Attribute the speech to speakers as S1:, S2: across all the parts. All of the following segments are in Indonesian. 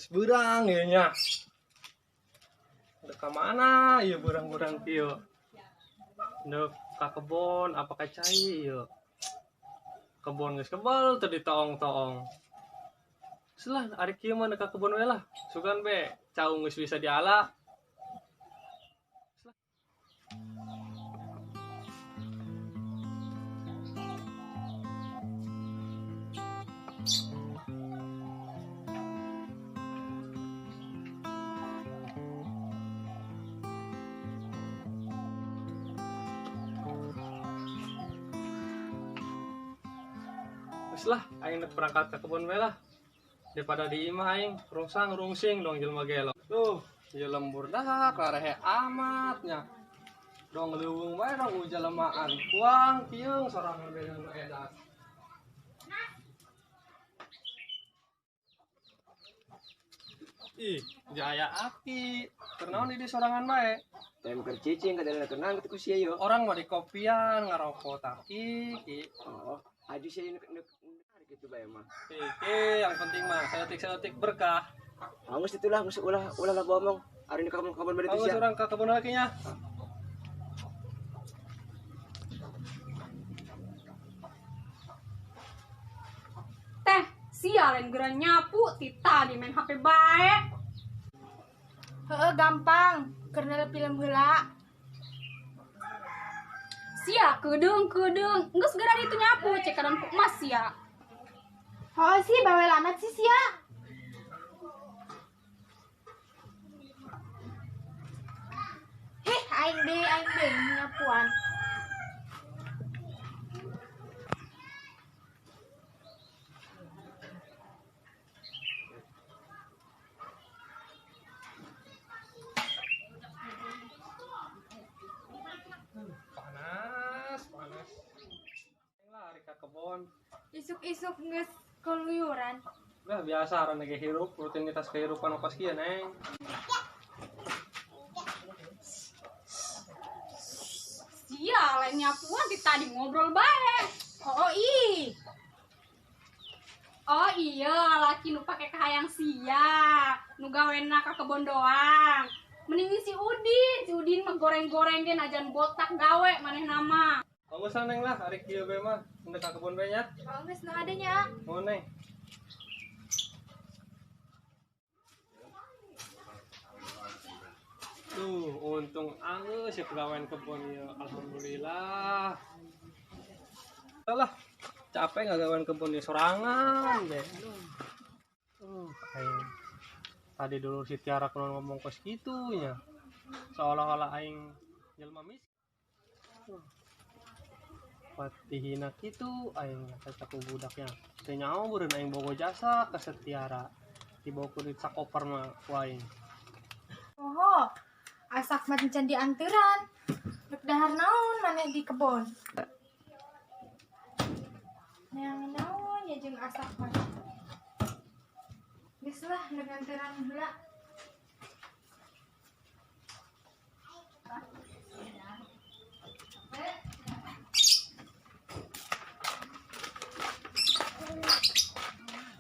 S1: berang ya nya. Udah ke mana ya berang-berang kieu? Ndek ka kebon apa ka cai ieu? Kebon geus kebal teu ditoong-toong. Selah ari kieu mah ka kebon we lah. Sugan be caung geus bisa diala. Wis lah aing berangkat ke kebun we lah. Daripada di imah aing rungsang rungsing dong jelema gelo. Tuh, ieu lembur dah karehe amatnya. Dong leuweung bae dong ujalemaan. Kuang pieung sorangan beunang nu edan. Ih, jaya api. Kernaon di sorangan bae.
S2: Tem kercicing kadang kenang gitu sia yo.
S1: Orang mah di kopian ngarokok taki.
S2: Oh, aju sia nek gitu bae mah.
S1: Yang penting mah seletik berkah.
S2: Angus itulah geus ulah lah ngomong. Ari ini kapan balik
S1: Aku
S2: sia.
S1: surang ke kebun lagi nya.
S3: Teh, sialen geura nyapu ti tadi main HP bae.
S4: Heeh, gampang. Karena film heula.
S3: Sia kedeung. Geus geura ditu nyapu cek kadang emas sia.
S4: Oh sih, bawel amat sih sia. Aing deh nyapuan.
S1: Panas. Lari ke kebon.
S4: Isuk-isuk geus keluyuran.
S1: Udah biasa orang lagi hirup, rutinitas kehidupan apa sih ya, Neng?
S3: Sia lain nyapuan ti tadi ngobrol bae. Oh iya, laki nu pake kahayang sia, nu gawena ka kebon doang. Mending si Udin mah goreng-goreng gen ajan botak gawe maneh nama.
S1: Kamu Neng lah, hari kieu be mah, untuk ke kebon be nya.
S4: Oh, geus nu adanya.
S1: Mau Neng. Tuh, untung angeus ya pegawaian kebon ya. Alhamdulillah. Lah, capek ngagawean kebon ya sorangan deh. Aing tadi dulu si Tiara kalau ngomong kos gitu ya. Seolah-olah aing jelema miskin. Patihina kitu aing kata ku budaknya. Teu nyaho beureun aing bogo jasa ka Tiara. Dibawa ku di sakoper mah ku aing.
S4: Oh, asak mah can dianturan. Dek dahar naon maneh di kebon. Yang naon ya jeung asak mah. Geus lah dek anturan heula.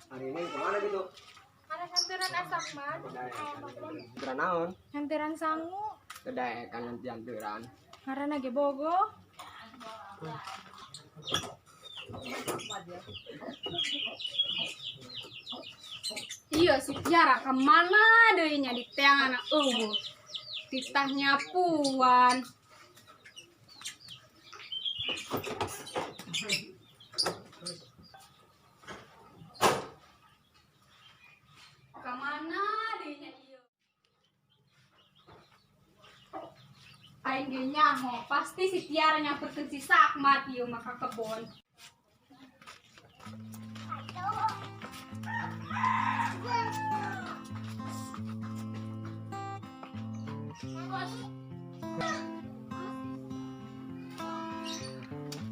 S2: Hari ini kemana gitu?
S4: Ada anturan asak mah.
S2: Antara naon?
S4: Anturan sangu.
S2: Kedai kan nanti anturan.
S4: Ngaranna ge bogo.
S3: Iya si Tiara kemana deui nya di teangan eueuh. Titah nyapuan. Kemana deui nya ieu? Aing ge nyaho, pasti si Tiara nyamperkeun si Sakmat ieu mah ka kebon.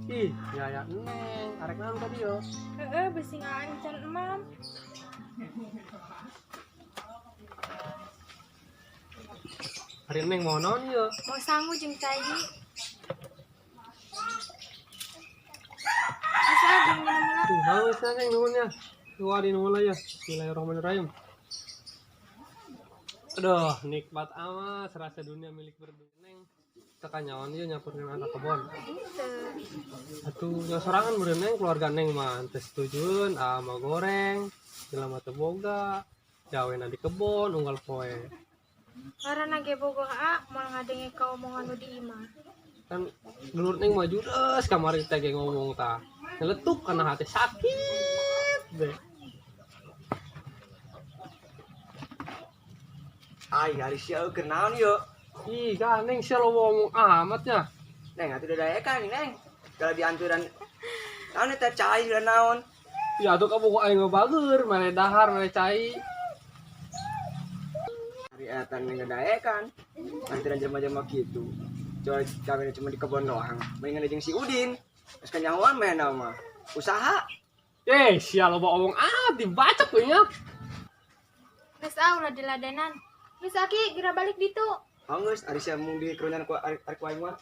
S1: Ih, ya Neng, arek naon tadi yo.
S4: Heeh, beusi ngaancan emam.
S1: Hari Neng mau naon yo.
S4: Mau sangu jeung tadi. Asa jeung minum.
S1: Tuh, haus Neng nuhunnya. Tuh adi nuhun lah ya. Bismillahirrahmanirrahim. Aduh, nikmat amat serasa dunia milik berdua. Neng, tekan nyawan dia nyampurin anak kebon. Atuh, yang sorangan beureun neng keluarga neng mah teu setujuan ama goreng, jelema teu boga, gawena di kebon unggal poe.
S4: Karena ge bogoh mal ngadenge ka omongan nu di imah.
S1: Kan dulur neng mah judes kamari teh ge ngomong tah. Nyeletuk kana hati sakit deh.
S2: Ai hari sia keur naon yuk.
S1: Ih, kan neng sia lo ngomong amatnya.
S2: Neng atuh dadaekan neng. Kalau dianturan naon eta cai dan naon.
S1: Ya atuh kamu kok aing ngebageur, mere dahar, mere cai.
S2: Hari eta neng dadaekan. Anturan jelema-jelema kitu. Coba kawin cuma di kebon doang. Mendingan jeung si Udin. Geus kanyahoan mah eta mah. Usaha.
S1: Sia lo ngomong dibacok we nya.
S4: Geus ulah diladenan. Geus aki geura balik ditu.
S2: Geus ari sia mung di kerunan ku aing mah.